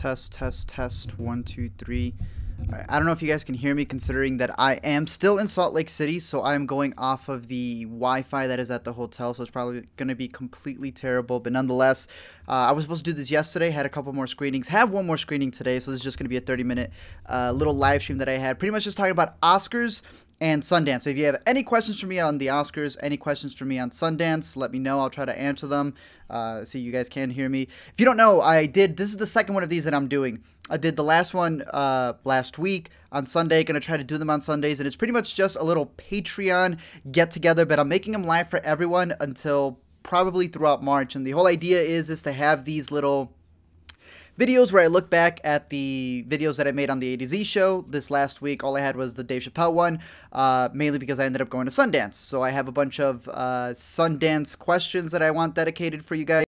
Test. 1, 2, 3. All right, I don't know if you guys can hear me considering that I am still in Salt Lake City, so I'm going off of the Wi-Fi that is at the hotel, so it's probably going to be completely terrible, but nonetheless, I was supposed to do this yesterday, had a couple more screenings, have one more screening today, so this is just going to be a 30-minute little live stream that I had, pretty much just talking about Oscars and Sundance. So if you have any questions for me on the Oscars, any questions for me on Sundance, let me know. I'll try to answer them. So you guys can hear me. If you don't know, this is the second one of these that I'm doing. I did the last one last week on Sunday. Going to try to do them on Sundays, and it's pretty much just a little Patreon get together, but I'm making them live for everyone until probably throughout March. And the whole idea is to have these little videos where I look back at the videos that I made on the A to Z show. This last week, all I had was the Dave Chappelle one, mainly because I ended up going to Sundance. So I have a bunch of Sundance questions that I want dedicated for you guys,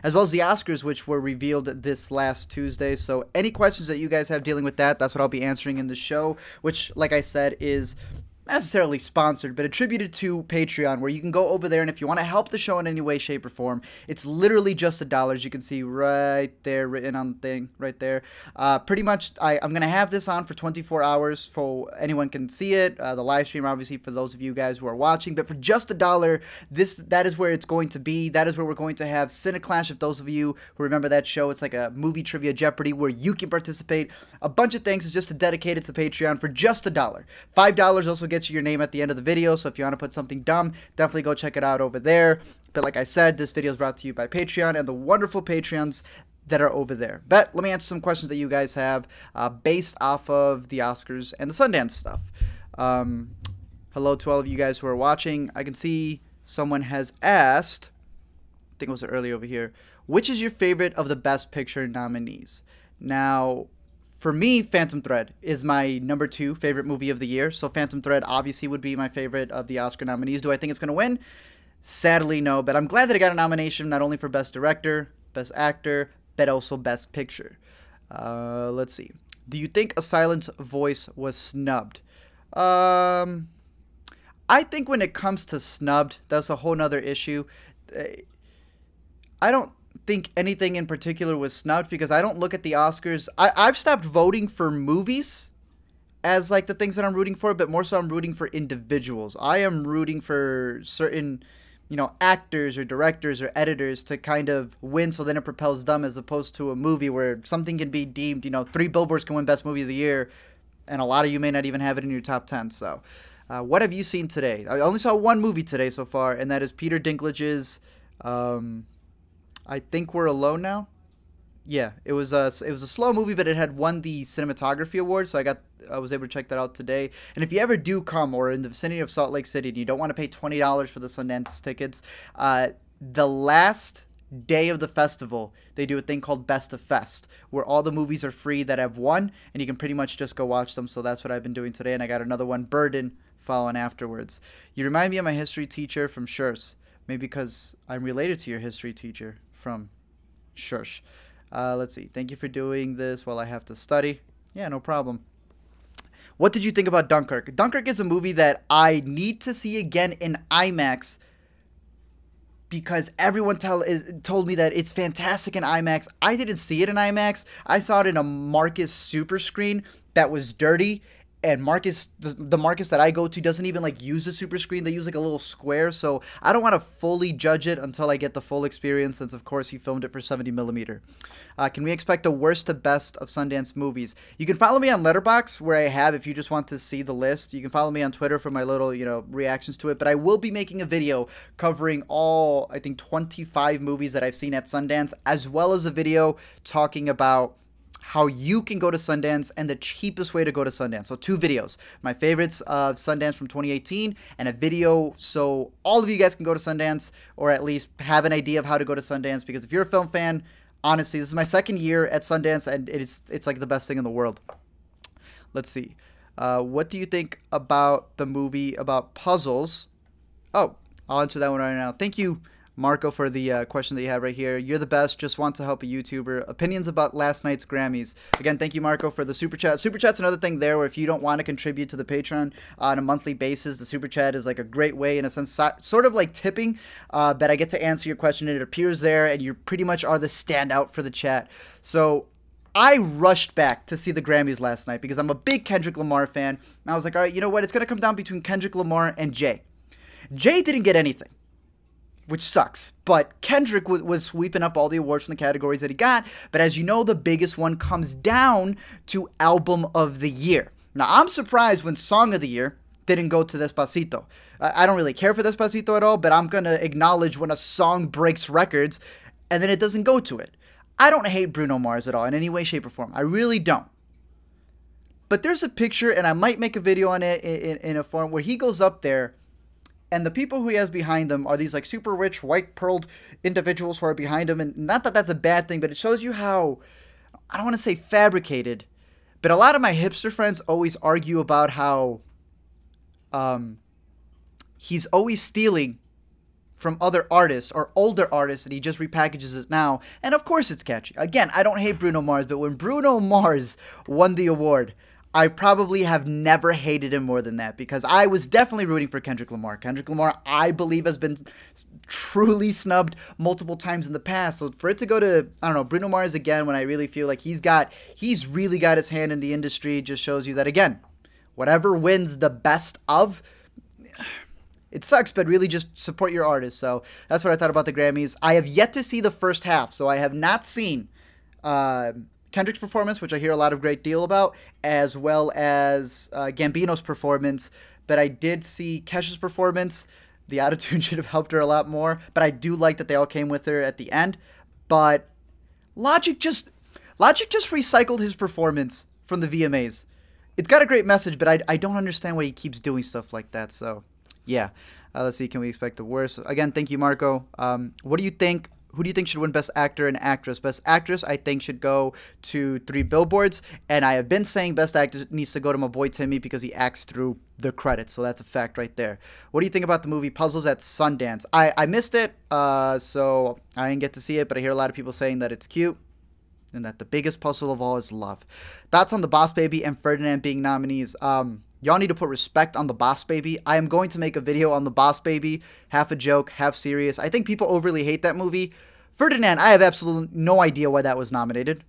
as well as the Oscars, which were revealed this last Tuesday. So any questions that you guys have dealing with that, that's what I'll be answering in the show, which, like I said, is not necessarily sponsored, but attributed to Patreon, where you can go over there, and if you want to help the show in any way, shape, or form, it's literally just $1, as you can see right there, written on the thing right there. Pretty much, I'm going to have this on for 24 hours so anyone can see it. The live stream, obviously, for those of you guys who are watching, but for just $1, that is where it's going to be. That is where we're going to have Cineclash. If those of you who remember that show, it's like a movie trivia Jeopardy where you can participate. A bunch of things is just to dedicate it to Patreon for just $1. $5 also gets you your name at the end of the video, so if you want to put something dumb, definitely go check it out over there. But like I said, this video is brought to you by Patreon and the wonderful Patreons that are over there. But let me answer some questions that you guys have based off of the Oscars and the Sundance stuff. Hello to all of you guys who are watching. I can see someone has asked, I think it was earlier over here, which is your favorite of the Best Picture nominees? Now, for me, Phantom Thread is my #2 favorite movie of the year. So Phantom Thread obviously would be my favorite of the Oscar nominees. Do I think it's going to win? Sadly, no. But I'm glad that I got a nomination not only for Best Director, Best Actor, but also Best Picture. Let's see. Do you think A Silent Voice was snubbed? I think when it comes to snubbed, that's a whole nother issue. I don't think anything in particular was snubbed because I don't look at the Oscars. I've stopped voting for movies as like the things that I'm rooting for, but more so I'm rooting for individuals. I am rooting for certain, actors or directors or editors to kind of win, so then it propels them, as opposed to a movie where something can be deemed, 3 Billboards can win Best Movie of the Year, and a lot of you may not even have it in your top 10. So what have you seen today? I only saw one movie today so far, and that is Peter Dinklage's I Think We're Alone Now. Yeah, it was a slow movie, but it had won the cinematography award, so I was able to check that out today. And if you ever do come or in the vicinity of Salt Lake City and you don't want to pay $20 for the Sundance tickets, the last day of the festival, they do a thing called Best of Fest, where all the movies are free that have won, and you can pretty much just go watch them. So that's what I've been doing today, and I got another one, Burden, following afterwards. You remind me of my history teacher from Schurz. Maybe because I'm related to your history teacher from Schurz. Let's see. Thank you for doing this while I have to study. Yeah, no problem. What did you think about Dunkirk? Dunkirk is a movie that I need to see again in IMAX because everyone told me that it's fantastic in IMAX. I didn't see it in IMAX. I saw it in a Marcus Super Screen that was dirty. And Marcus, the Marcus that I go to doesn't even use the super screen. They use a little square. So I don't want to fully judge it until I get the full experience, since of course he filmed it for 70mm. Can we expect the worst to best of Sundance movies? You can follow me on Letterboxd, where I have, if you just want to see the list. You can follow me on Twitter for my little, reactions to it. But I will be making a video covering all, I think, 25 movies that I've seen at Sundance, as well as a video talking about how you can go to Sundance and the cheapest way to go to Sundance. So 2 videos, my favorites of Sundance from 2018, and a video so all of you guys can go to Sundance, or at least have an idea of how to go to Sundance, because if you're a film fan, honestly, this is my 2nd year at Sundance, and it's like the best thing in the world. Let's see. What do you think about the movie about puzzles? Oh, I'll answer that one right now. Thank you, Marco, for the question that you have right here. You're the best. Just want to help a YouTuber. Opinions about last night's Grammys. Again, thank you, Marco, for the Super Chat. Super Chat's another thing there where if you don't want to contribute to the Patreon on a monthly basis, the Super Chat is like a great way, in a sense, sort of like tipping, but I get to answer your question. It appears there, and you pretty much are the standout for the chat. So I rushed back to see the Grammys last night because I'm a big Kendrick Lamar fan. And I was like, all right, you know what? It's going to come down between Kendrick Lamar and Jay. Jay didn't get anything, which sucks. But Kendrick was sweeping up all the awards from the categories that he got. But as you know, the biggest one comes down to Album of the Year. Now, I'm surprised when Song of the Year didn't go to Despacito. I don't really care for Despacito at all, but I'm going to acknowledge when a song breaks records and then it doesn't go to it. I don't hate Bruno Mars at all in any way, shape, or form. I really don't. But there's a picture, and I might make a video on it in a form where he goes up there, and the people who he has behind him are these like super rich, white-pearled individuals who are behind him. And not that that's a bad thing, but it shows you how, I don't want to say fabricated, but a lot of my hipster friends always argue about how he's always stealing from other artists or older artists and he just repackages it now. And of course it's catchy. Again, I don't hate Bruno Mars, but when Bruno Mars won the award, I probably have never hated him more than that because I was definitely rooting for Kendrick Lamar. Kendrick Lamar, I believe, has been truly snubbed multiple times in the past. So for it to go to, I don't know, Bruno Mars again when I really feel like he's really got his hand in the industry just shows you that, again, whatever wins the best of, it sucks, but really just support your artist. So that's what I thought about the Grammys. I have yet to see the first half, so I have not seen Kendrick's performance, which I hear a lot of great deal about, as well as Gambino's performance. But I did see Kesha's performance. The attitude should have helped her a lot more. But I do like that they all came with her at the end. But Logic just recycled his performance from the VMAs. It's got a great message, but I don't understand why he keeps doing stuff like that. So yeah, let's see. Can we expect the worst? Again, thank you, Marco. What do you think? Who do you think should win Best Actor and Actress? Best Actress, I think, should go to 3 Billboards. And I have been saying Best Actor needs to go to my boy Timmy because he acts through the credits. So that's a fact right there. What do you think about the movie Puzzles at Sundance? I missed it, so I didn't get to see it. But I hear a lot of people saying that it's cute and that the biggest puzzle of all is love. Thoughts on The Boss Baby and Ferdinand being nominees? Y'all need to put respect on The Boss Baby. I am going to make a video on The Boss Baby. Half a joke, half serious. I think people overly hate that movie. Ferdinand, I have absolutely no idea why that was nominated,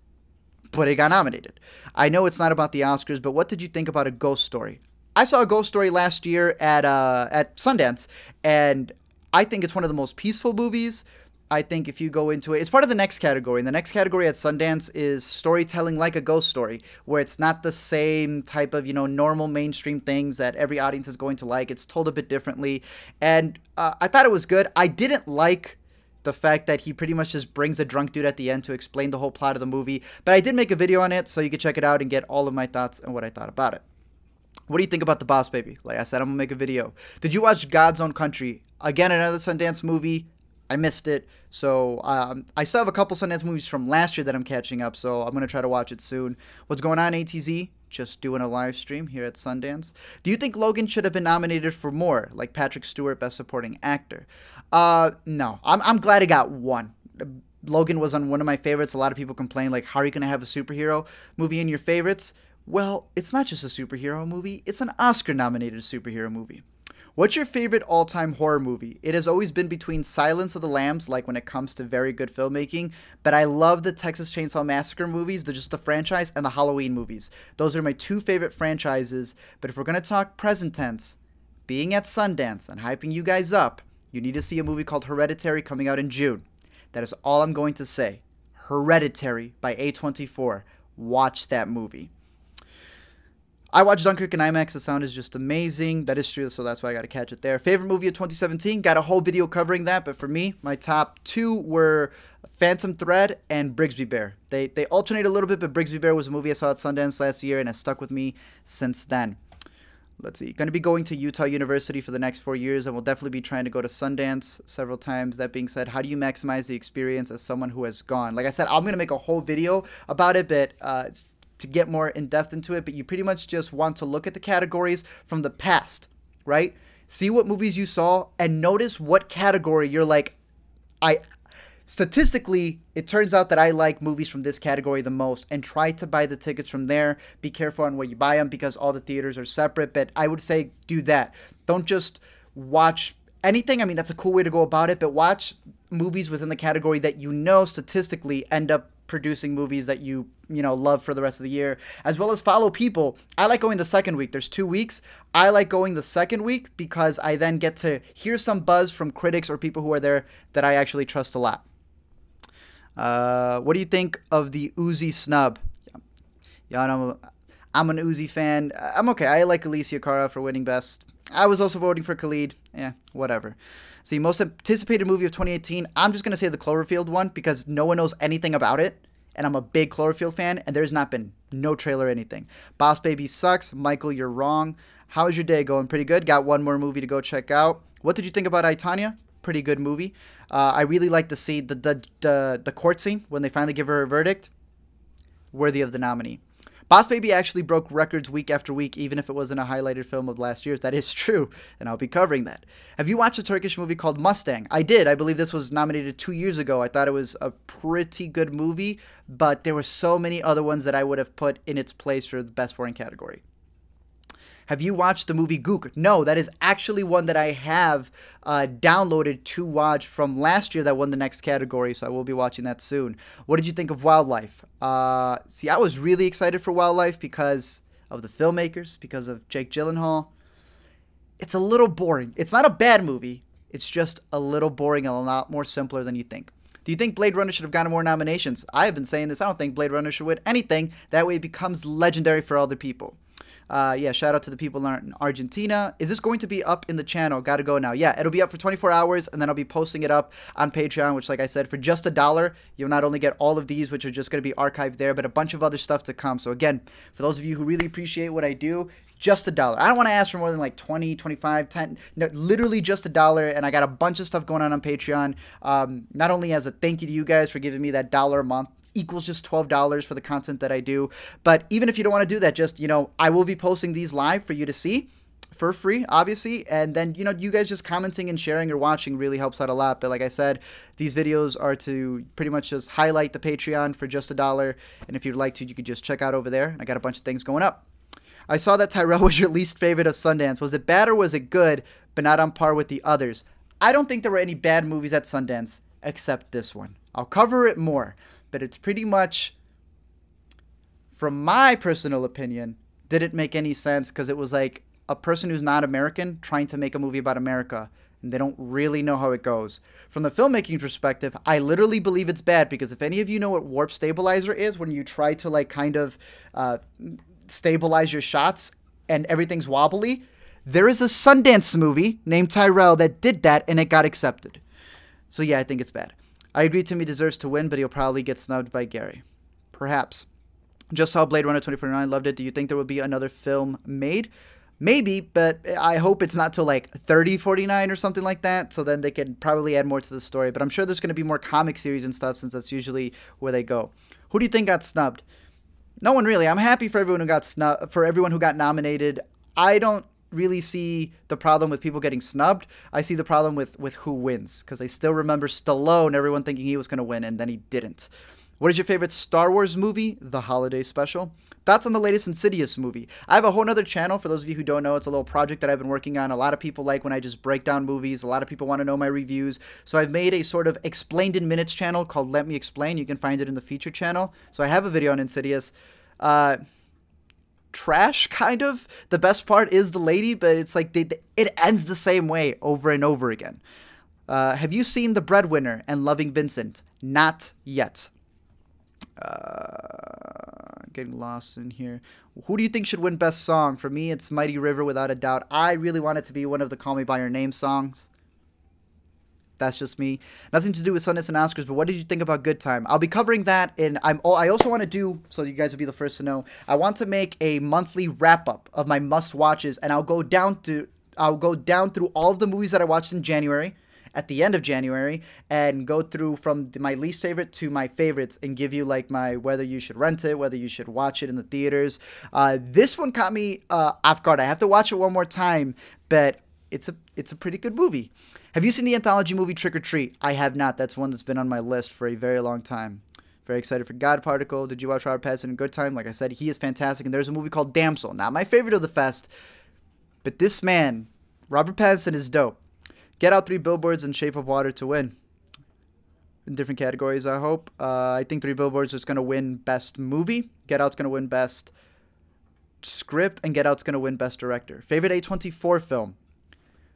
but it got nominated. I know it's not about the Oscars, but what did you think about A Ghost Story? I saw A Ghost Story last year at Sundance, and I think it's one of the most peaceful movies. I think if you go into it, it's part of the next category. And the next category at Sundance is storytelling like a ghost story, where it's not the same type of, normal mainstream things that every audience is going to like. It's told a bit differently. And I thought it was good. I didn't like the fact that he pretty much just brings a drunk dude at the end to explain the whole plot of the movie. But I did make a video on it, so you can check it out and get all of my thoughts and what I thought about it. What do you think about The Boss Baby? Like I said, I'm going to make a video. Did you watch God's Own Country? Again, another Sundance movie. I missed it. So I still have a couple Sundance movies from last year that I'm catching up, so I'm going to try to watch it soon. What's going on, ATZ? Just doing a live stream here at Sundance. Do you think Logan should have been nominated for more, like Patrick Stewart, Best Supporting Actor? No. I'm glad it got one. Logan was on one of my favorites. A lot of people complain, like, how are you going to have a superhero movie in your favorites? Well, it's not just a superhero movie. It's an Oscar-nominated superhero movie. What's your favorite all-time horror movie? It has always been between Silence of the Lambs, like when it comes to very good filmmaking, but I love the Texas Chainsaw Massacre movies, just the franchise, and the Halloween movies. Those are my 2 favorite franchises, but if we're going to talk present tense, being at Sundance and hyping you guys up, you need to see a movie called Hereditary coming out in June. That is all I'm going to say. Hereditary by A24. Watch that movie. I watched Dunkirk in IMAX. The sound is just amazing. That is true, so that's why I got to catch it there. Favorite movie of 2017? Got a whole video covering that, but for me, my top 2 were Phantom Thread and Brigsby Bear. They alternate a little bit, but Brigsby Bear was a movie I saw at Sundance last year, and has stuck with me since then. Let's see. Going to be going to Utah University for the next 4 years, and we'll definitely be trying to go to Sundance several times. That being said, how do you maximize the experience as someone who has gone? Like I said, I'm going to make a whole video about it, but it's to get more in-depth into it, but you pretty much just want to look at the categories from the past, right? See what movies you saw and notice what category you're like, statistically, it turns out that I like movies from this category the most, and try to buy the tickets from there. Be careful on where you buy them because all the theaters are separate, but I would say do that. Don't just watch anything. I mean, that's a cool way to go about it, but watch movies within the category that you know statistically end up producing movies that you love for the rest of the year, as well as follow people. I like going the second week. There's 2 weeks. I like going the second week because I then get to hear some buzz from critics or people who are there that I actually trust a lot. What do you think of the Uzi snub? Yeah, I'm an Uzi fan. I'm okay. I like Alicia Cara for winning best. I was also voting for Khalid. Yeah, whatever. See, most anticipated movie of 2018, I'm just going to say the Cloverfield one because no one knows anything about it, and I'm a big Cloverfield fan, and there's not been no trailer or anything. Boss Baby sucks. Michael, you're wrong. How's your day going? Pretty good. Got one more movie to go check out. What did you think about I, Tonya? Pretty good movie. I really like to see the court scene when they finally give her a verdict. Worthy of the nominee. Boss Baby actually broke records week after week, even if it wasn't a highlighted film of last year's. That is true, and I'll be covering that. Have you watched a Turkish movie called Mustang? I did. I believe this was nominated 2 years ago. I thought it was a pretty good movie, but there were so many other ones that I would have put in its place for the best foreign category. Have you watched the movie Gook? No, that is actually one that I have downloaded to watch from last year that won the next category, so I will be watching that soon. What did you think of Wildlife? See, I was really excited for Wildlife because of the filmmakers, because of Jake Gyllenhaal. It's a little boring. It's not a bad movie. It's just a little boring and a lot more simpler than you think. Do you think Blade Runner should have gotten more nominations? I have been saying this. I don't think Blade Runner should win anything. That way it becomes legendary for other people. Yeah, shout out to the people in Argentina. Is this going to be up in the channel? Gotta go now. Yeah, it'll be up for 24 hours, and then I'll be posting it up on Patreon, which, like I said, for just $1, you'll not only get all of these, which are just going to be archived there, but a bunch of other stuff to come. So again, for those of you who really appreciate what I do, just $1. I don't want to ask for more than like 20, 25, 10, no, literally just $1, and I got a bunch of stuff going on Patreon, not only as a thank you to you guys for giving me that $1 a month, equals just $12 for the content that I do. But even if you don't want to do that, just, I will be posting these live for you to see for free, obviously. And then, you guys just commenting and sharing or watching really helps out a lot. But like I said, these videos are to pretty much just highlight the Patreon for just $1. And if you'd like to, you could just check out over there. And I got a bunch of things going up. I saw that Tyrell was your least favorite of Sundance. Was it bad or was it good, but not on par with the others? I don't think there were any bad movies at Sundance except this one. I'll cover it more. But it's pretty much, from my personal opinion, didn't make any sense because it was like a person who's not American trying to make a movie about America, and they don't really know how it goes. From the filmmaking perspective, I literally believe it's bad because if any of you know what warp stabilizer is, when you try to like kind of stabilize your shots and everything's wobbly, there is a Sundance movie named Tyrell that did that and it got accepted. So yeah, I think it's bad. I agree Timmy deserves to win, but he'll probably get snubbed by Gary. Perhaps. Just saw Blade Runner 2049, loved it. Do you think there will be another film made? Maybe, but I hope it's not till like 3049 or something like that, so then they can probably add more to the story. But I'm sure there's going to be more comic series and stuff since that's usually where they go. Who do you think got snubbed? No one really. I'm happy for everyone who got snubbed, for everyone who got nominated. I don't really see the problem with people getting snubbed. I see the problem with who wins, because I still remember Stallone, everyone thinking he was going to win, and then he didn't. What is your favorite Star Wars movie? The Holiday Special. Thoughts on the latest Insidious movie? I have a whole other channel, for those of you who don't know. It's a little project that I've been working on. A lot of people like when I just break down movies. A lot of people want to know my reviews. So I've made a sort of explained in minutes channel called Let Me Explain. You can find it in the feature channel. So I have a video on Insidious. Trash, kind of. The best part is the lady, but it's like it ends the same way over and over again. Have you seen The Breadwinner and Loving Vincent? Not yet. Getting lost in here. Who do you think should win best song? For me, it's Mighty River without a doubt. I really want it to be one of the Call Me By Your Name songs. That's just me. Nothing to do with Sundance and Oscars, but what did you think about Good Time? I'll be covering that, and I also want to do, so you guys will be the first to know, I want to make a monthly wrap-up of my must-watches, and I'll go down through all of the movies that I watched in January, at the end of January, and go through from my least favorite to my favorites, and give you like my whether you should rent it, whether you should watch it in the theaters. This one caught me off guard. I have to watch it one more time, but it's a pretty good movie. Have you seen the anthology movie Trick or Treat? I have not. That's one that's been on my list for a very long time. Very excited for God Particle. Did you watch Robert Pattinson in Good Time? Like I said, he is fantastic. And there's a movie called Damsel. Not my favorite of the fest, but this man, Robert Pattinson, is dope. Get Out, 3 Billboards, and Shape of Water to win. in different categories, I hope. I think Three Billboards is going to win Best Movie. Get Out's going to win Best Script, and Get Out's going to win Best Director. Favorite A24 film?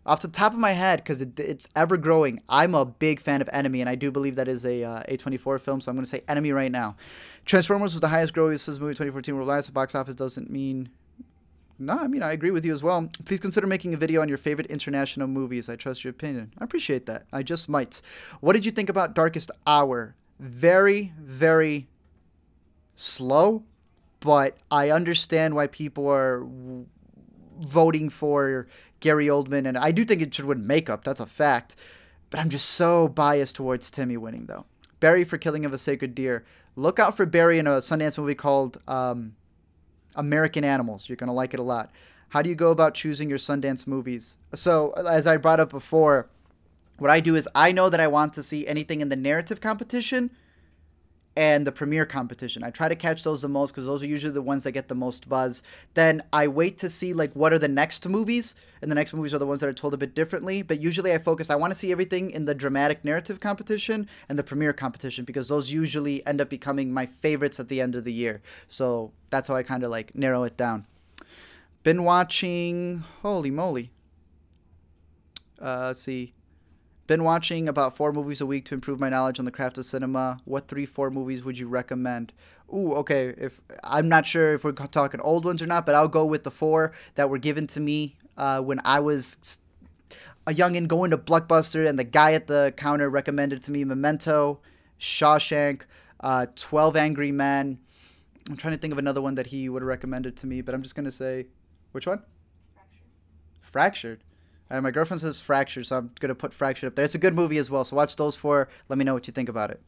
Off the top of my head, because it's ever growing, I'm a big fan of Enemy, and I do believe that is a A24 film, so I'm going to say Enemy right now. Transformers was the highest grossing movie 2014 worldwide, so box office doesn't mean... No, I mean, I agree with you as well. Please consider making a video on your favorite international movies. I trust your opinion. I appreciate that. I just might. What did you think about Darkest Hour? Very, very slow, but I understand why people are voting for Gary Oldman, and I do think it should win makeup. That's a fact. But I'm just so biased towards Timmy winning, though. Barry for Killing of a Sacred Deer. Look out for Barry in a Sundance movie called... American Animals. You're going to like it a lot. How do you go about choosing your Sundance movies? So, as I brought up before, what I do is I know that I want to see anything in the narrative competition and the premiere competition. I try to catch those the most because those are usually the ones that get the most buzz. Then I wait to see like what are the next movies, and the next movies are the ones that are told a bit differently. But usually I want to see everything in the dramatic narrative competition and the premiere competition because those usually end up becoming my favorites at the end of the year. So that's how I kind of like narrow it down. Been watching, holy moly. Let's see. Been watching about 4 movies a week to improve my knowledge on the craft of cinema. What 3-4 movies would you recommend? Ooh, okay. If I'm not sure if we're talking old ones or not, but I'll go with the 4 that were given to me when I was a youngin' going to Blockbuster, and the guy at the counter recommended to me Memento, Shawshank, 12 Angry Men. I'm trying to think of another one that he would have recommended to me, but I'm just gonna say, which one? Fractured. My girlfriend says Fractured, so I'm going to put Fractured up there. It's a good movie as well, so watch those 4. Let me know what you think about it.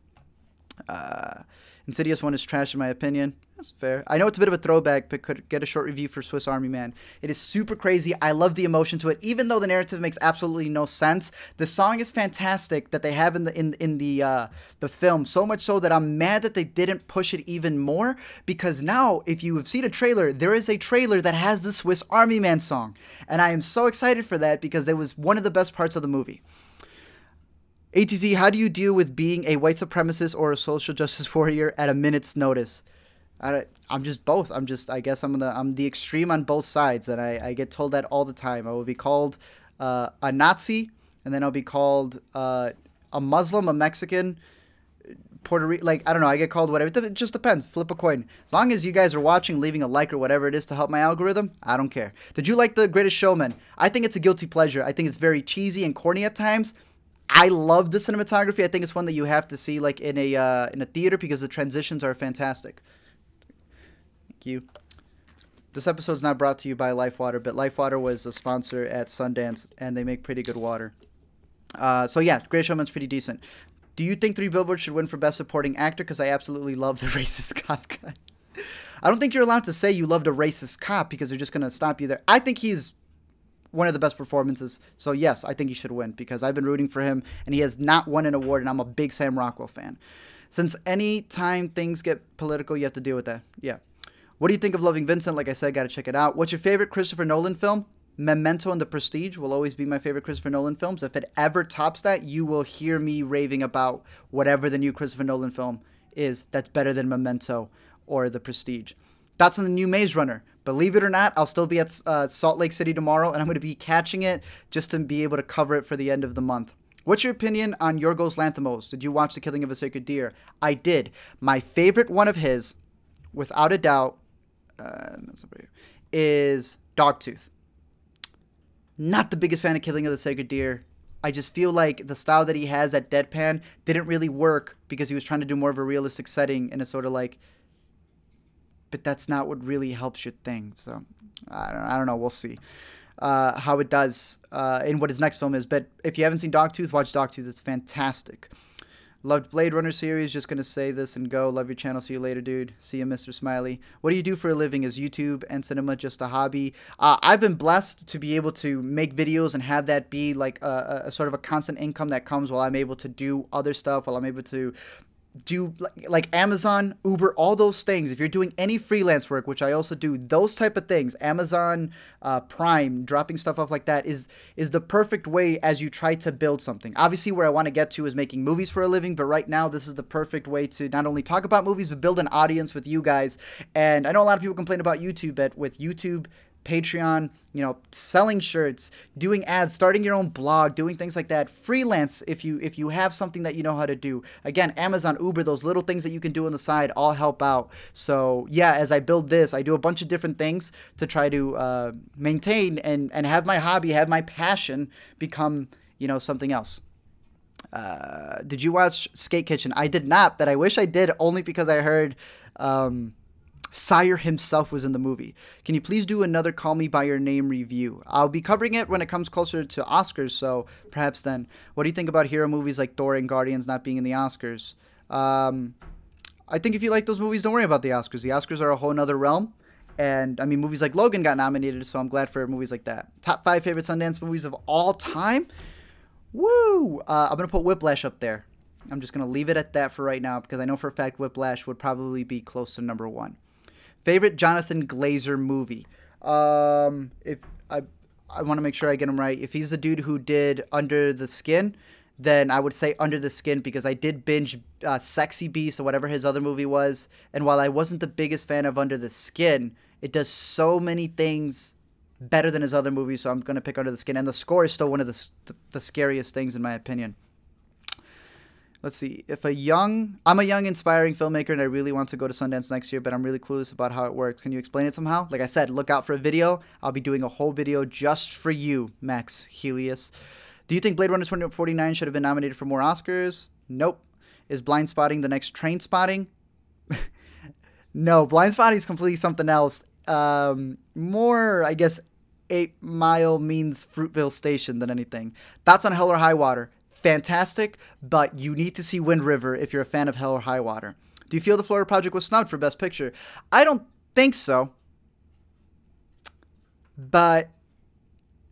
Insidious 1 is trash in my opinion. That's fair. I know it's a bit of a throwback, but could get a short review for Swiss Army Man. It is super crazy. I love the emotion to it, even though the narrative makes absolutely no sense. The song is fantastic that they have in the film, so much so that I'm mad that they didn't push it even more, because now, if you have seen a trailer, there is a trailer that has the Swiss Army Man song, and I am so excited for that because it was one of the best parts of the movie. ATZ, how do you deal with being a white supremacist or a social justice warrior at a minute's notice? I'm just both. I guess I'm the extreme on both sides, and I get told that all the time. I will be called a Nazi, and then I'll be called a Muslim, a Mexican, Puerto Rican. Like, I don't know. I get called whatever. It just depends. Flip a coin. As long as you guys are watching, leaving a like or whatever it is to help my algorithm, I don't care. Did you like The Greatest Showman? I think it's a guilty pleasure. I think it's very cheesy and corny at times. I love the cinematography. I think it's one that you have to see like in a theater because the transitions are fantastic. Thank you. This episode is not brought to you by Life Water, but Life Water was a sponsor at Sundance, and they make pretty good water. So yeah, Great Showman's pretty decent. Do you think Three Billboards should win for Best Supporting Actor? Because I absolutely love the racist cop guy. I don't think you're allowed to say you loved a racist cop because they're just going to stop you there. I think he's one of the best performances. So yes, I think he should win because I've been rooting for him, and he has not won an award, and I'm a big Sam Rockwell fan. Since any time things get political, you have to deal with that. Yeah. What do you think of Loving Vincent? Like I said, got to check it out. What's your favorite Christopher Nolan film? Memento and The Prestige will always be my favorite Christopher Nolan films. If it ever tops that, you will hear me raving about whatever the new Christopher Nolan film is that's better than Memento or The Prestige. Thoughts on the new Maze Runner? Believe it or not, I'll still be at Salt Lake City tomorrow, and I'm going to be catching it just to be able to cover it for the end of the month. What's your opinion on Yorgos Lanthimos? Did you watch The Killing of a Sacred Deer? I did. My favorite one of his, without a doubt, is Dogtooth. Not the biggest fan of Killing of the Sacred Deer. I just feel like the style that he has, that deadpan, didn't really work because he was trying to do more of a realistic setting, and it's sort of like, but that's not what really helps your thing. So I don't know. We'll see how it does in what his next film is. But if you haven't seen Dogtooth, watch Dogtooth. It's fantastic. Loved Blade Runner series. Just going to say this and go. Love your channel. See you later, dude. See you, Mr. Smiley. What do you do for a living? Is YouTube and cinema just a hobby? I've been blessed to be able to make videos and have that be like a sort of a constant income that comes while I'm able to do other stuff, while I'm able to do like Amazon, Uber, all those things. If you're doing any freelance work, which I also do, those type of things, Amazon Prime, dropping stuff off like that is the perfect way as you try to build something. Obviously, where I want to get to is making movies for a living, but right now this is the perfect way to not only talk about movies but build an audience with you guys. And I know a lot of people complain about YouTube, but with YouTube, Patreon, you know, selling shirts, doing ads, starting your own blog, doing things like that, freelance if you have something that you know how to do. Again, Amazon, Uber, those little things that you can do on the side all help out. So yeah, as I build this, I do a bunch of different things to try to maintain and have my hobby, have my passion become, you know, something else. Did you watch Skate Kitchen? I did not, but I wish I did, only because I heard Sire himself was in the movie. Can you please do another Call Me By Your Name review? I'll be covering it when it comes closer to Oscars, so perhaps then. What do you think about hero movies like Thor and Guardians not being in the Oscars? I think if you like those movies, don't worry about the Oscars. The Oscars are a whole nother realm. And, I mean, movies like Logan got nominated, so I'm glad for movies like that. Top 5 favorite Sundance movies of all time? Woo! I'm going to put Whiplash up there. I'm just going to leave it at that for right now, because I know for a fact Whiplash would probably be close to number 1. Favorite Jonathan Glazer movie? If I want to make sure I get him right. If he's the dude who did Under the Skin, then I would say Under the Skin, because I did binge Sexy Beast or whatever his other movie was. And while I wasn't the biggest fan of Under the Skin, it does so many things better than his other movies, so I'm going to pick Under the Skin. And the score is still one of the scariest things in my opinion. Let's see. I'm a young, inspiring filmmaker, and I really want to go to Sundance next year, but I'm really clueless about how it works. Can you explain it somehow? Like I said, look out for a video. I'll be doing a whole video just for you, Max Helios. Do you think Blade Runner 2049 should have been nominated for more Oscars? Nope. Is Blind Spotting the next Train Spotting? No, Blind Spotting is completely something else. More, I guess, 8 Mile means Fruitvale Station than anything. Thoughts on Hell or High Water? Fantastic, but you need to see Wind River if you're a fan of Hell or High Water. Do you feel the Florida Project was snubbed for Best Picture? I don't think so. But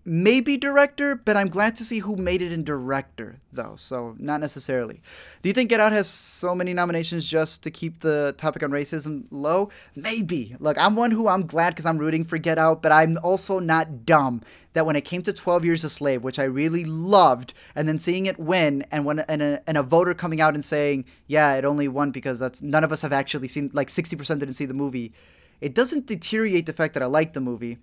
maybe director, but I'm glad to see who made it in director, though, so not necessarily. Do you think Get Out has so many nominations just to keep the topic on racism low? Maybe. Look, I'm glad because I'm rooting for Get Out, but I'm also not dumb that when it came to 12 Years a Slave, which I really loved, and then seeing it win, and a voter coming out and saying, yeah, it only won because none of us have actually seen, like 60% didn't see the movie, it doesn't deteriorate the fact that I like the movie,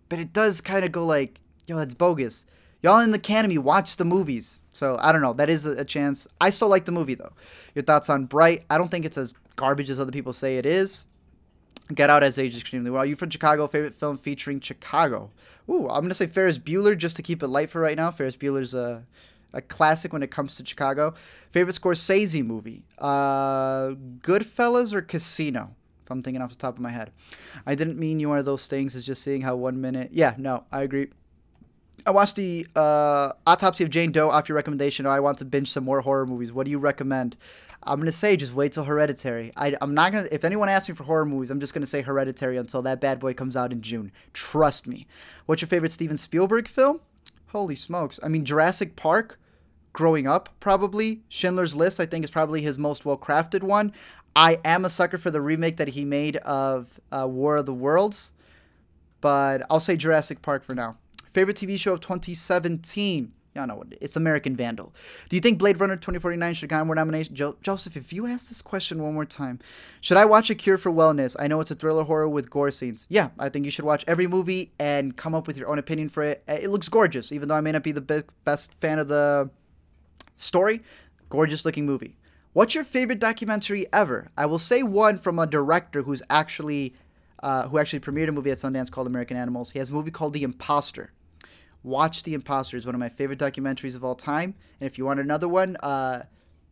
but it does kind of go like, yo, that's bogus. Y'all in the Academy watch the movies. So, I don't know. That is a chance. I still like the movie, though. Your thoughts on Bright? I don't think it's as garbage as other people say it is. Get Out has aged extremely well. You from Chicago? Favorite film featuring Chicago? Ooh, I'm going to say Ferris Bueller just to keep it light for right now. Ferris Bueller's a classic when it comes to Chicago. Favorite Scorsese movie? Goodfellas or Casino? If I'm thinking off the top of my head. I didn't mean you are those things. It's just seeing how 1 minute. Yeah, no, I agree. I watched the Autopsy of Jane Doe off your recommendation, or I want to binge some more horror movies. What do you recommend? I'm going to say just wait till Hereditary. I'm not going to, if anyone asks me for horror movies, I'm just going to say Hereditary until that bad boy comes out in June. Trust me. What's your favorite Steven Spielberg film? Holy smokes. I mean, Jurassic Park, growing up, probably. Schindler's List, I think, is probably his most well-crafted one. I am a sucker for the remake that he made of War of the Worlds, but I'll say Jurassic Park for now. Favorite TV show of 2017? Y'all know what it is. It's American Vandal. Do you think Blade Runner 2049 should have more nominations? Joseph, if you ask this question one more time. Should I watch A Cure for Wellness? I know it's a thriller horror with gore scenes. Yeah, I think you should watch every movie and come up with your own opinion for it. It looks gorgeous, even though I may not be the best fan of the story. Gorgeous looking movie. What's your favorite documentary ever? I will say one from a director who actually premiered a movie at Sundance called American Animals. He has a movie called The Imposter. Watch The Imposter. It's one of my favorite documentaries of all time. And if you want another one,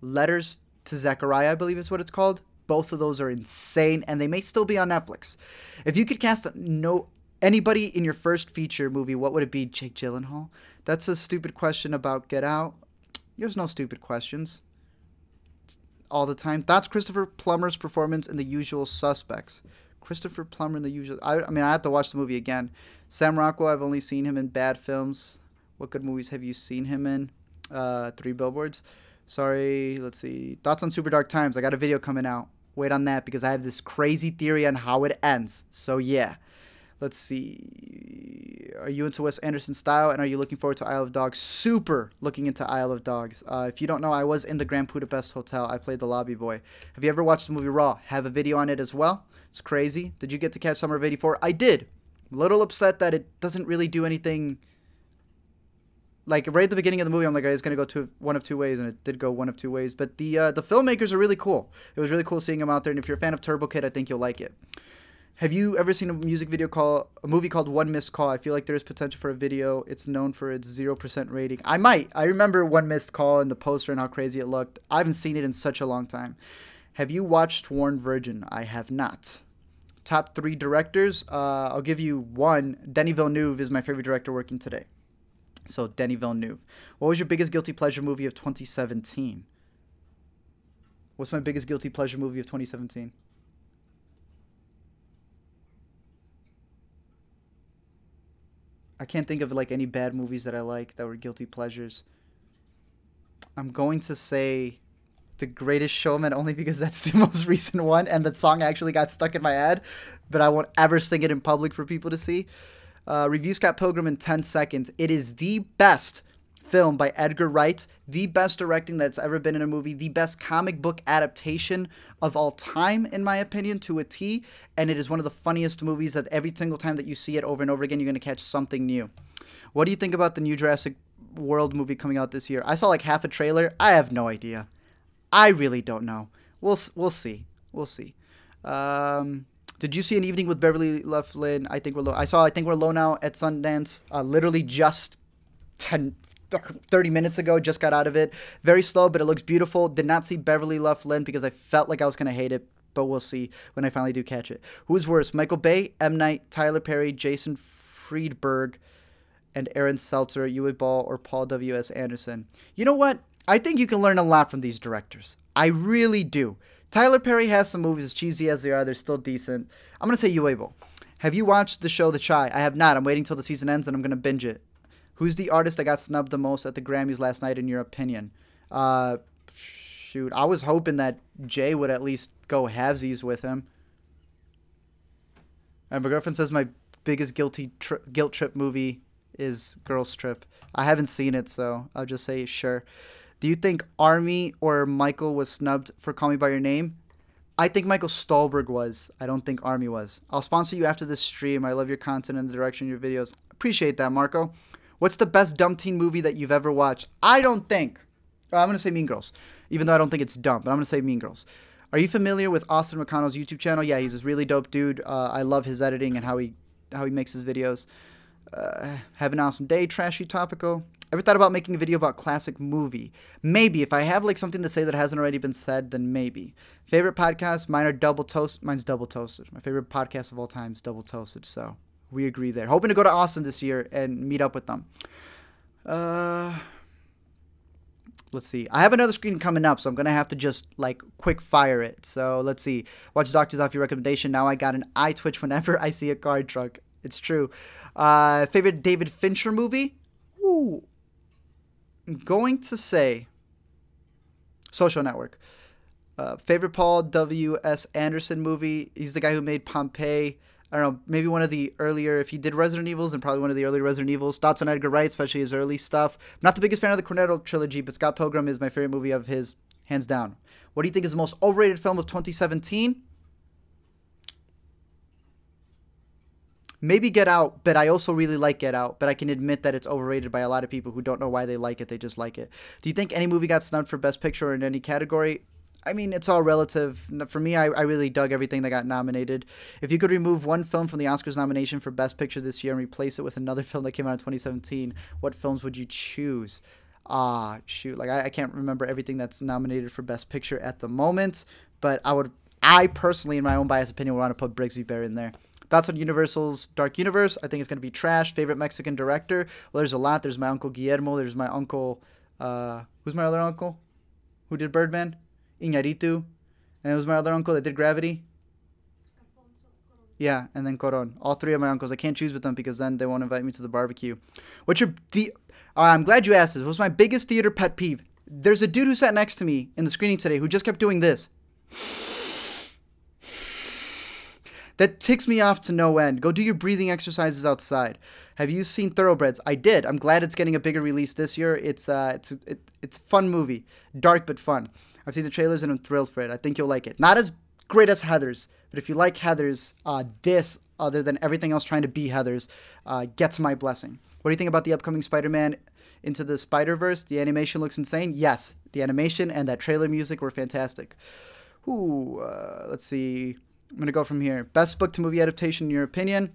Letters to Zachariah, I believe is what it's called. Both of those are insane, and they may still be on Netflix. If you could cast anybody in your first feature movie, what would it be? Jake Gyllenhaal? That's a stupid question about Get Out. There's no stupid questions all the time. That's Christopher Plummer's performance in The Usual Suspects. Christopher Plummer in The Usual... I have to watch the movie again. Sam Rockwell, I've only seen him in bad films. What good movies have you seen him in? 3 Billboards. Sorry, let's see. Thoughts on Super Dark Times. I got a video coming out. Wait on that because I have this crazy theory on how it ends. So yeah. Let's see. Are you into Wes Anderson's style and are you looking forward to Isle of Dogs? Super looking into Isle of Dogs. If you don't know, I was in the Grand Budapest Hotel. I played the lobby boy. Have you ever watched the movie Raw? Have a video on it as well. It's crazy. Did you get to catch Summer of '84? I did. I'm a little upset that it doesn't really do anything. Like right at the beginning of the movie, I'm like, it's gonna go one of two ways, and it did go one of two ways. But the filmmakers are really cool. It was really cool seeing them out there, and if you're a fan of Turbo Kid, I think you'll like it. Have you ever seen a movie called One Missed Call? I feel like there is potential for a video. It's known for its 0% rating. I might. I remember One Missed Call and the poster and how crazy it looked. I haven't seen it in such a long time. Have you watched Sworn Virgin? I have not. Top 3 directors. I'll give you one. Denis Villeneuve is my favorite director working today. So Denis Villeneuve. What was your biggest guilty pleasure movie of 2017? What's my biggest guilty pleasure movie of 2017? I can't think of like any bad movies that I like that were guilty pleasures. I'm going to say The Greatest Showman only because that's the most recent one and that song actually got stuck in my head, but I won't ever sing it in public for people to see. Review Scott Pilgrim in 10 seconds. It is the best film by Edgar Wright, the best directing that's ever been in a movie, the best comic book adaptation of all time, in my opinion, to a T, and it is one of the funniest movies that every single time that you see it over and over again, you're going to catch something new. What do you think about the new Jurassic World movie coming out this year? I saw like half a trailer. I have no idea. I really don't know. We'll see. We'll see. Did you see An Evening with Beverly Loughlin? I think we're low. I think we're low now at Sundance. Literally just 30 minutes ago, just got out of it. Very slow, but it looks beautiful. Did not see Beverly Loughlin because I felt like I was going to hate it, but we'll see when I finally do catch it. Who's worse, Michael Bay, M. Night, Tyler Perry, Jason Friedberg, and Aaron Seltzer, Uwe Ball, or Paul W.S. Anderson? You know what? I think you can learn a lot from these directors. I really do. Tyler Perry has some movies, as cheesy as they are, they're still decent. I'm going to say Uwe Ball. Have you watched the show The Chi? I have not. I'm waiting till the season ends, and I'm going to binge it. Who's the artist that got snubbed the most at the Grammys last night, in your opinion? Shoot, I was hoping that Jay would at least go halvesies with him. And my girlfriend says my biggest guilt trip movie is Girls Trip. I haven't seen it, so I'll just say sure. Do you think Armie or Michael was snubbed for Call Me By Your Name? I think Michael Stolberg was. I don't think Armie was. I'll sponsor you after this stream. I love your content and the direction of your videos. Appreciate that, Marco. What's the best dumb teen movie that you've ever watched? I don't think. I'm going to say Mean Girls, even though I don't think it's dumb, but I'm going to say Mean Girls. Are you familiar with Austin McConnell's YouTube channel? Yeah, he's a really dope dude. I love his editing and how he makes his videos. Have an awesome day. Trashy topical. Ever thought about making a video about classic movie? Maybe. If I have like something to say that hasn't already been said, then maybe. Favorite podcast? Mine are Double Toast. Mine's Double Toasted. My favorite podcast of all time is Double Toasted, so we agree there. Hoping to go to Austin this year and meet up with them. Let's see. I have another screen coming up, so I'm going to have to just, like, quick fire it. So, let's see. Watch Doctors off your recommendation. Now I got an eye twitch whenever I see a card truck. It's true. Favorite David Fincher movie? Ooh. I'm going to say Social Network. Favorite Paul W.S. Anderson movie? He's the guy who made Pompeii. I don't know, maybe one of the earlier, if he did Resident Evils, then probably one of the earlier Resident Evils. Thoughts on Edgar Wright, especially his early stuff. I'm not the biggest fan of the Cornetto trilogy, but Scott Pilgrim is my favorite movie of his, hands down. What do you think is the most overrated film of 2017? Maybe Get Out, but I also really like Get Out, but I can admit that it's overrated by a lot of people who don't know why they like it, they just like it. Do you think any movie got snubbed for Best Picture or in any category? I mean, it's all relative. For me, I really dug everything that got nominated. If you could remove one film from the Oscars nomination for Best Picture this year and replace it with another film that came out in 2017, what films would you choose? Shoot, like I can't remember everything that's nominated for Best Picture at the moment, but I personally, in my own biased opinion, would want to put Brigsby Bear in there. Thoughts on Universal's Dark Universe? I think it's going to be trash. Favorite Mexican director? Well, there's a lot. There's my uncle Guillermo. There's my uncle, who's my other uncle? Who did Birdman? Iñárritu. And it was my other uncle that did Gravity. Yeah, and then Coron. All three of my uncles. I can't choose with them because then they won't invite me to the barbecue. I'm glad you asked this. What's my biggest theater pet peeve? There's a dude who sat next to me in the screening today who just kept doing this. That ticks me off to no end. Go do your breathing exercises outside. Have you seen Thoroughbreds? I did. I'm glad it's getting a bigger release this year. It's a fun movie. Dark but fun. I've seen the trailers and I'm thrilled for it. I think you'll like it. Not as great as Heathers, but if you like Heathers, this, other than everything else trying to be Heathers, gets my blessing. What do you think about the upcoming Spider-Man Into the Spider-Verse? The animation looks insane. Yes, the animation and that trailer music were fantastic. Ooh, let's see. I'm going to go from here. Best book to movie adaptation in your opinion?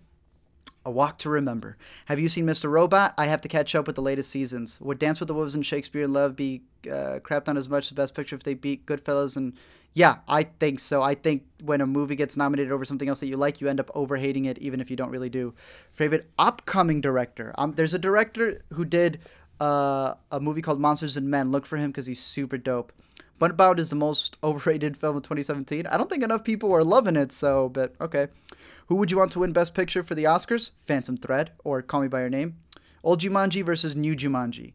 A Walk to Remember. Have you seen Mr. Robot? I have to catch up with the latest seasons. Would Dance with the Wolves and Shakespeare in Love be crapped on as much as Best Picture if they beat Goodfellas? And yeah, I think so. I think when a movie gets nominated over something else that you like, you end up over-hating it, even if you don't really do. Favorite upcoming director? There's a director who did a movie called Monsters and Men. Look for him because he's super dope. What About is the most overrated film of 2017? I don't think enough people were loving it, so, but okay. Who would you want to win Best Picture for the Oscars? Phantom Thread or Call Me By Your Name? Old Jumanji versus New Jumanji.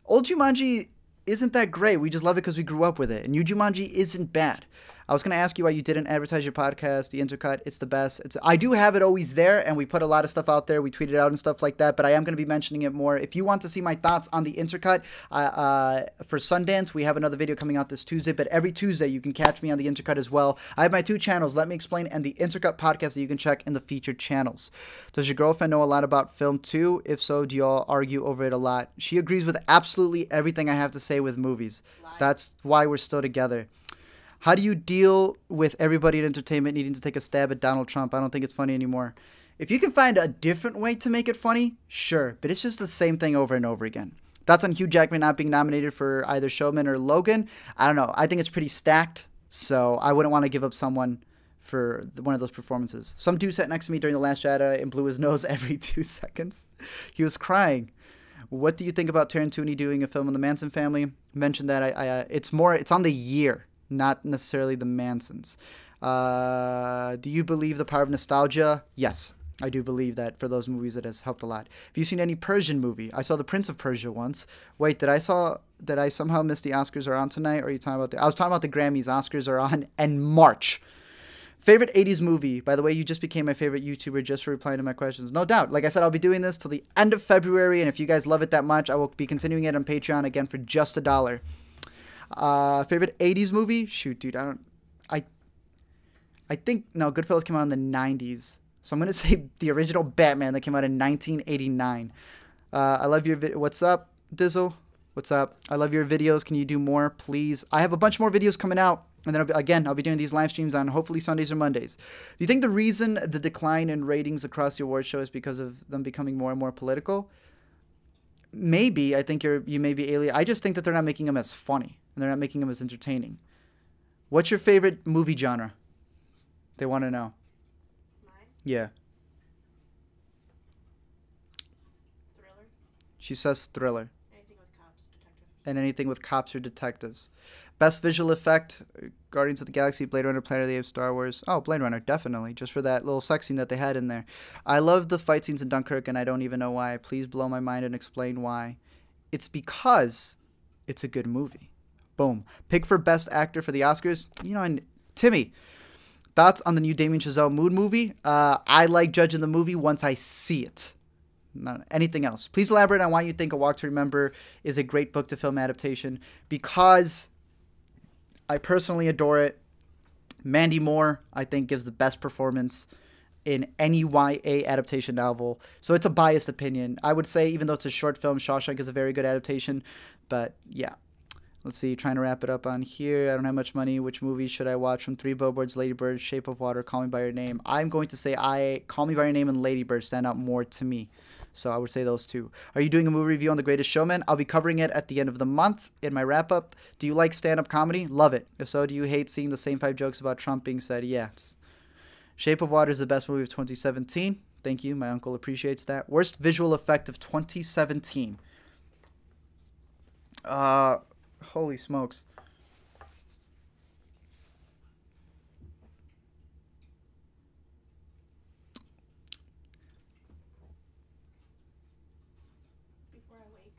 Old Jumanji isn't that great. We just love it because we grew up with it. And New Jumanji isn't bad. I was going to ask you why you didn't advertise your podcast, The Intercut. It's the best. I do have it always there, and we put a lot of stuff out there. We tweet it out and stuff like that, but I am going to be mentioning it more. If you want to see my thoughts on The Intercut, for Sundance, we have another video coming out this Tuesday, but every Tuesday you can catch me on The Intercut as well. I have my two channels, Let Me Explain and The Intercut podcast that you can check in the featured channels. Does your girlfriend know a lot about film too? If so, do y'all argue over it a lot? She agrees with absolutely everything I have to say with movies. That's why we're still together. How do you deal with everybody in entertainment needing to take a stab at Donald Trump? I don't think it's funny anymore. If you can find a different way to make it funny, sure. But it's just the same thing over and over again. Thoughts on Hugh Jackman not being nominated for either Showman or Logan? I don't know. I think it's pretty stacked. So I wouldn't want to give up someone for one of those performances. Some dude sat next to me during The Last Jedi and blew his nose every 2 seconds. He was crying. What do you think about Tarantino doing a film on the Manson family? Mentioned that it's on the year, not necessarily the Mansons. Do you believe the power of nostalgia? Yes, I do believe that for those movies it has helped a lot. Have you seen any Persian movie? I saw The Prince of Persia once. Wait, did I somehow miss the Oscars are on tonight? Or are you talking about I was talking about the Grammys. Oscars are on in March. Favorite 80s movie? By the way, you just became my favorite YouTuber just for replying to my questions. No doubt. Like I said, I'll be doing this till the end of February, and if you guys love it that much, I will be continuing it on Patreon again for just $1. Favorite 80s movie? Shoot, dude, I think, no, Goodfellas came out in the 90s. So I'm going to say the original Batman that came out in 1989. I love your what's up, Dizzle? What's up? I love your videos. Can you do more, please? I have a bunch more videos coming out. And then, I'll be doing these live streams on hopefully Sundays or Mondays. Do you think the reason the decline in ratings across the award show is because of them becoming more and more political? Maybe. I think you may be alien. I just think that they're not making them as funny. And they're not making them as entertaining. What's your favorite movie genre? They want to know. Mine? Yeah. Thriller? She says thriller. Anything with cops, detectives. And anything with cops or detectives. Best visual effect, Guardians of the Galaxy, Blade Runner, Planet of the Apes, Star Wars. Oh, Blade Runner, definitely. Just for that little sex scene that they had in there. I love the fight scenes in Dunkirk, and I don't even know why. Please blow my mind and explain why. It's because it's a good movie. Boom. Pick for best actor for the Oscars. You know, and Timmy, thoughts on the new Damien Chazelle Mood movie? I like judging the movie once I see it. Not anything else. Please elaborate on why you think A Walk to Remember is a great book to film adaptation. Because I personally adore it. Mandy Moore, I think, gives the best performance in any YA adaptation novel. So it's a biased opinion. I would say, even though it's a short film, Shawshank is a very good adaptation. But yeah. Let's see, trying to wrap it up on here. I don't have much money. Which movies should I watch? From Three Billboards, Lady Bird, Shape of Water, Call Me By Your Name. I'm going to say Call Me By Your Name and Lady Bird stand out more to me. So I would say those two. Are you doing a movie review on The Greatest Showman? I'll be covering it at the end of the month in my wrap-up. Do you like stand-up comedy? Love it. If so, do you hate seeing the same 5 jokes about Trump being said? Yes. Shape of Water is the best movie of 2017. Thank you. My uncle appreciates that. Worst visual effect of 2017. Holy smokes. Before I wake.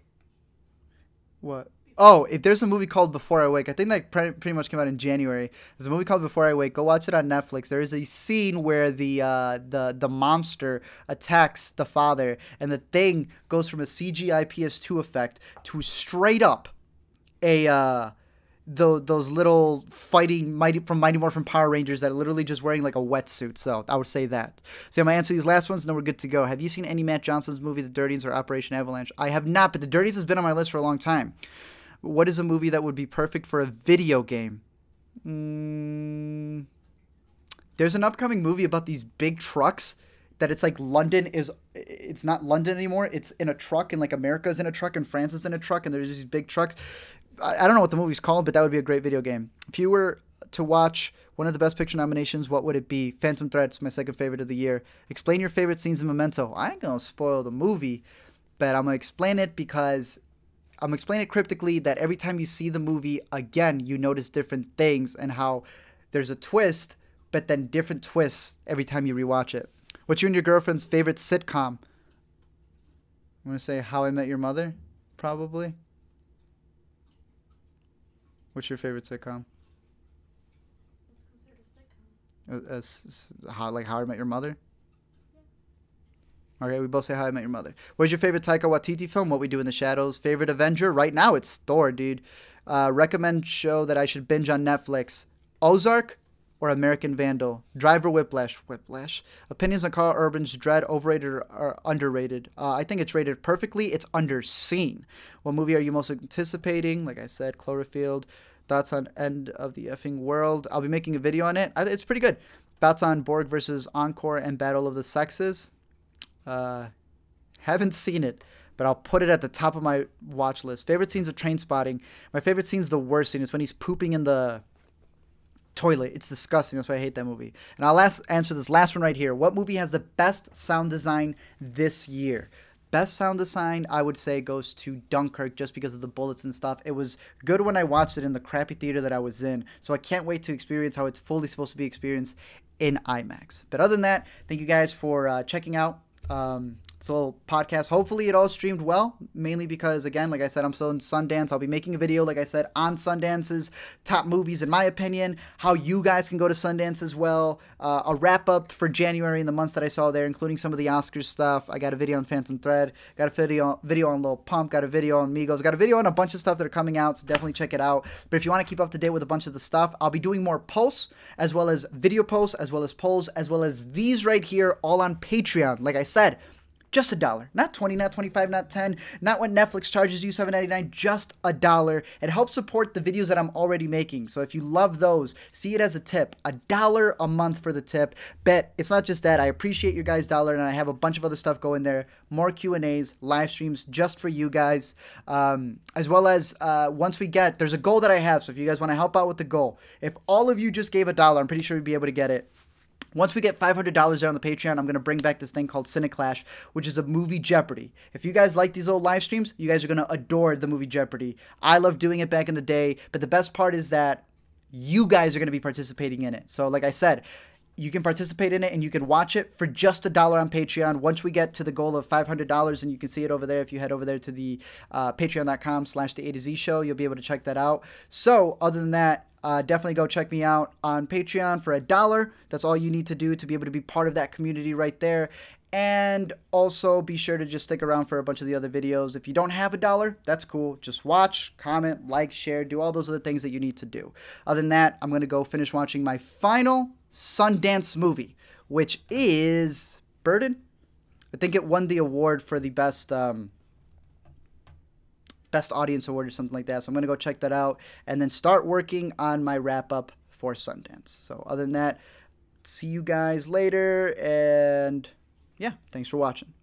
What? Oh, if there's a movie called Before I Wake, I think that pretty much came out in January. There's a movie called Before I Wake. Go watch it on Netflix. There is a scene where the monster attacks the father, and the thing goes from a CGI PS2 effect to straight up a those little fighting Mighty Morphin Power Rangers that are literally just wearing like a wetsuit. So I would say that. So I'm gonna answer these last ones, and then we're good to go. Have you seen any Matt Johnson's movie, The Dirties or Operation Avalanche? I have not, but The Dirties has been on my list for a long time. What is a movie that would be perfect for a video game? There's an upcoming movie about these big trucks that it's like it's not London anymore. It's in a truck, and like America's in a truck and France is in a truck, and there's these big trucks. I don't know what the movie's called, but that would be a great video game. If you were to watch one of the Best Picture nominations, what would it be? Phantom Thread's my second favorite of the year. Explain your favorite scenes in Memento. I ain't gonna spoil the movie, but I'm gonna explain it because I'm gonna explain it cryptically that every time you see the movie again, you notice different things and how there's a twist, but then different twists every time you rewatch it. What's you and your girlfriend's favorite sitcom? I'm gonna say How I Met Your Mother, probably. What's your favorite sitcom? What's considered a sitcom? How I Met Your Mother? Okay, we both say How I Met Your Mother. What's your favorite Taika Waititi film? What We Do in the Shadows. Favorite Avenger? Right now, it's Thor, dude. Recommend show that I should binge on Netflix. Ozark or American Vandal? Driver Whiplash. Opinions on Carl Urban's Dread, overrated or underrated? I think it's rated perfectly. It's underseen. What movie are you most anticipating? Like I said, Cloverfield. Thoughts on End of the Effing World? I'll be making a video on it. It's pretty good. Thoughts on Borg versus Encore and Battle of the Sexes? Haven't seen it, but I'll put it at the top of my watch list. Favorite scenes of Trainspotting. My favorite scene is the worst scene. It's when he's pooping in the toilet. It's disgusting. That's why I hate that movie. And I'll answer this last one right here. What movie has the best sound design this year? Best sound design, I would say, goes to Dunkirk just because of the bullets and stuff. It was good when I watched it in the crappy theater that I was in. So I can't wait to experience how it's fully supposed to be experienced in IMAX. But other than that, thank you guys for checking out this little podcast. Hopefully it all streamed well, mainly because, again, like I said, I'm still in Sundance. I'll be making a video, like I said, on Sundance's top movies, in my opinion, how you guys can go to Sundance as well, a wrap-up for January and the months that I saw there, including some of the Oscars stuff. I got a video on Phantom Thread, got a video on Lil Pump, got a video on Migos, got a video on a bunch of stuff that are coming out, so definitely check it out. But if you want to keep up to date with a bunch of the stuff, I'll be doing more posts, as well as video posts, as well as polls, as well as these right here, all on Patreon. Like I said, just $1, not 20, not 25, not 10, not what Netflix charges you $7.99, just $1. It helps support the videos that I'm already making. So if you love those, see it as a tip, $1 a month for the tip. Bet it's not just that. I appreciate your guys' dollar, and I have a bunch of other stuff going there. More Q&As, live streams just for you guys, as well as once we get, there's a goal that I have. So if you guys want to help out with the goal, if all of you just gave $1, I'm pretty sure we'd be able to get it. Once we get $500 there on the Patreon, I'm going to bring back this thing called Cineclash, which is a movie Jeopardy. If you guys like these little live streams, you guys are going to adore the movie Jeopardy. I love doing it back in the day, but the best part is that you guys are going to be participating in it. So like I said, you can participate in it and you can watch it for just $1 on Patreon. Once we get to the goal of $500, and you can see it over there if you head over there to the patreon.com/the A to Z show, you'll be able to check that out. So other than that, definitely go check me out on Patreon for $1. That's all you need to do to be able to be part of that community right there. And also be sure to just stick around for a bunch of the other videos. If you don't have $1, that's cool. Just watch, comment, like, share, do all those other things that you need to do. Other than that, I'm going to go finish watching my final Sundance movie, which is Burden. I think it won the award for the best audience award or something like that. So I'm going to go check that out and then start working on my wrap-up for Sundance. So other than that, see you guys later, and yeah, thanks for watching.